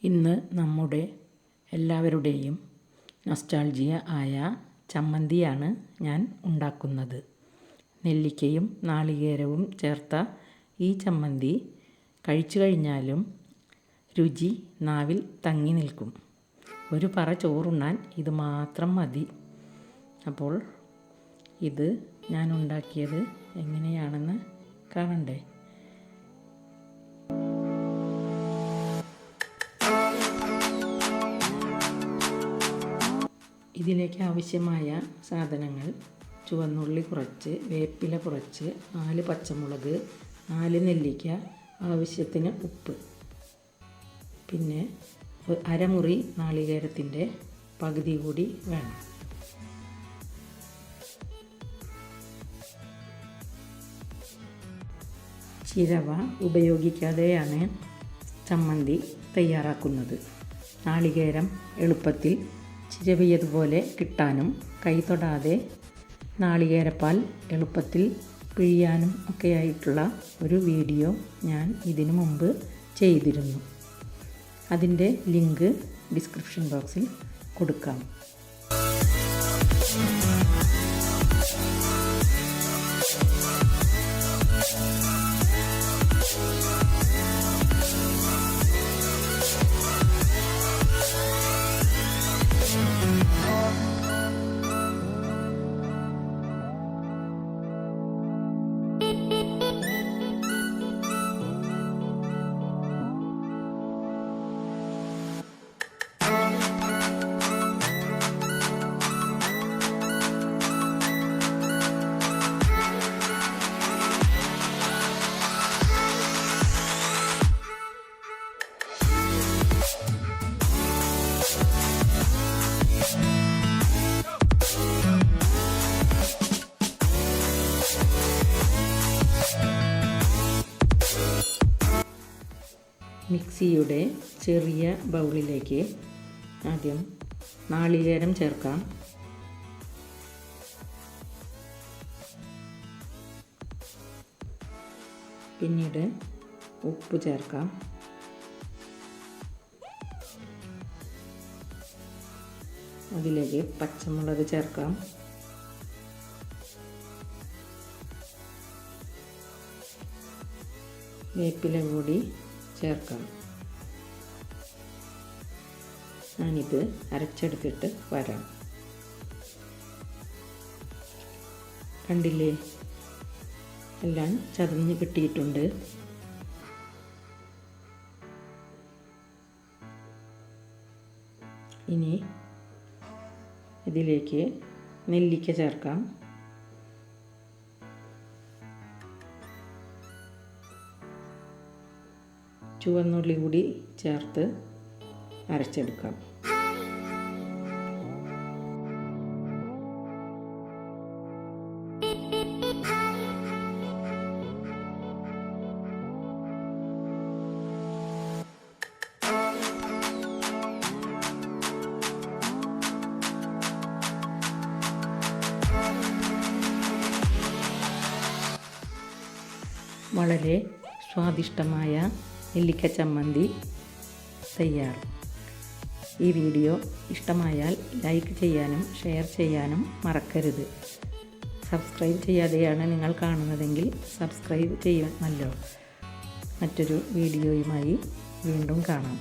ഇന്ന് നമ്മുടെ എല്ലാവരുടെയും നൊസ്റ്റാൾജിയ ആയ ചമ്മന്തിയാണ് ഞാൻ ഉണ്ടാക്കുന്നത്. നെല്ലിക്കയും നാളികേരവും ചേർത്ത ഈ ചമ്മന്തി കഴിച്ചു കഴിഞ്ഞാലും രുചി നാവിൽ തങ്ങി നിൽക്കും. ഒരു പറ ചോറുണ്ണാൻ ഇത് മാത്രം മതി. അപ്പോൾ ഇത് ഞാൻ ഉണ്ടാക്കിയത് എങ്ങനെയാണെന്ന് കാണണ്ടേ? ഇതിലേക്ക് ആവശ്യമായ സാധനങ്ങൾ: ചുവന്നുള്ളി കുറച്ച്, വേപ്പില കുറച്ച്, 4 പച്ചമുളക്, 4 നെല്ലിക്ക, ആവശ്യത്തിന് ഉപ്പ്, പിന്നെ അരമുറി നാളികേരത്തിൻ്റെ പകുതി കൂടി വേണം. ചിരവ ഉപയോഗിക്കാതെയാണ് ചമ്മന്തി തയ്യാറാക്കുന്നത്. നാളികേരം എളുപ്പത്തിൽ ചിരവിയതുപോലെ കിട്ടാനും കൈ തൊടാതെ നാളികേരപ്പാൽ എളുപ്പത്തിൽ പിഴിയാനും ഒക്കെയായിട്ടുള്ള ഒരു വീഡിയോ ഞാൻ ഇതിനു മുമ്പ് ചെയ്തിരുന്നു. അതിൻ്റെ ലിങ്ക് ഡിസ്ക്രിപ്ഷൻ ബോക്സിൽ കൊടുക്കാം. മിക്സിയുടെ ചെറിയ ബൗളിലേക്ക് ആദ്യം നാളികേരം ചേർക്കാം. പിന്നീട് ഉപ്പ് ചേർക്കാം. അതിലേക്ക് പച്ചമുളക് ചേർക്കാം. വേപ്പില കൂടി ചേർക്കാം. ഞാനിത് അരച്ചെടുത്തിട്ട് വരാം. കണ്ടില്ലേ, എല്ലാം ചതഞ്ഞ് കിട്ടിയിട്ടുണ്ട്. ഇനി ഇതിലേക്ക് നെല്ലിക്ക ചേർക്കാം. ചുവന്നുള്ളി കൂടി ചേർത്ത് അരച്ചെടുക്കാം. വളരെ സ്വാദിഷ്ടമായ നെല്ലിക്ക ചമ്മന്തി തയ്യാർ. ഈ വീഡിയോ ഇഷ്ടമായാൽ ലൈക്ക് ചെയ്യാനും ഷെയർ ചെയ്യാനും മറക്കരുത്. സബ്സ്ക്രൈബ് ചെയ്യാതെയാണ് നിങ്ങൾ കാണുന്നതെങ്കിൽ സബ്സ്ക്രൈബ് ചെയ്യണമല്ലോ. മറ്റൊരു വീഡിയോയുമായി വീണ്ടും കാണാം.